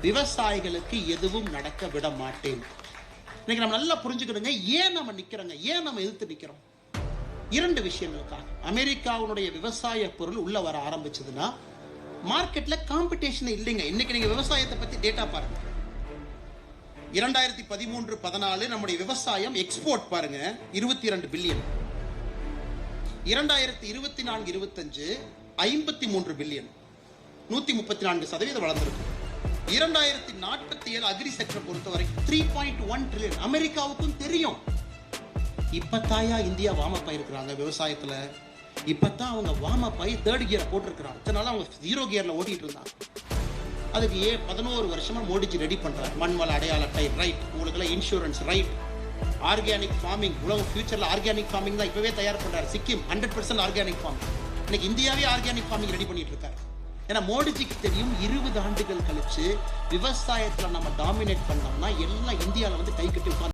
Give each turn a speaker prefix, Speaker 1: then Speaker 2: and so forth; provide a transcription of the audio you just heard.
Speaker 1: விவசாயிகளுக்கு எதுவும் நடக்க விட மாட்டேன். இன்னைக்கு நம்ம நல்லா புரிஞ்சுக்கணுங்க, ஏன் நம்ம நிக்கிறோங்க, ஏன் நம்ம எதிர்த்து நிக்கிறோம். 2 விஷயங்களுக்காக. அமெரிக்காவுடைய விவசாய பொருள் உள்ள வர ஆரம்பிச்சதுன்னா மார்க்கெட்ல காம்படிஷன் இல்லைங்க. இன்னைக்கு நீங்க விவசாயத்தை பத்தி டேட்டா பாருங்க. 2013-14 நம்முடைய விவசாயம் எக்ஸ்போர்ட் பாருங்க 22 பில்லியன். 2024-25 53 பில்லியன், 134% வளர்ந்திருக்கு. 2047 அக்ரி செக்டர் பொறுத்த வரைக்கும் 3.1 ட்ரில்லியன். அமெரிக்காவுக்கும் தெரியும். இப்பத்தாயா இந்தியா வார்ம் அப் ஆயிருக்கிறாங்க விவசாயத்துல. இப்பதான் அவங்க வார்ம் அப் ஆகி 3rd கியரை போட்டிருக்கிறாங்க. அதனால அவங்க 0 கியர்ல ஓட்டிட்டு இருந்தாங்க. அதுக்கு 11 வருஷமா மோடிஜி ரெடி பண்றாரு. மண்வள அடையாள அட்டை ரைட், உங்களுக்கு இன்சூரன்ஸ் ரைட், ஆர்கானிக் ஃபார்மிங், உலக ஃபியூச்சர்ல ஆர்கானிக் ஃபார்மிங் தான் இப்பவே தயார் பண்றாரு. Sikkim 100% organic farming. இன்னைக்கு இந்தியாவே ஆர்கானிக் ஃபார்மிங் ரெடி பண்ணிட்டு இருக்காரு. ஏன்னா மோடிஜிக்கு தெரியும் 20 ஆண்டுகள் கழிச்சு விவசாயத்துல நம்ம டாமினேட் பண்ணோம்னா எல்லாம் இந்தியாவில் கை கட்டி உட்கார்ந்து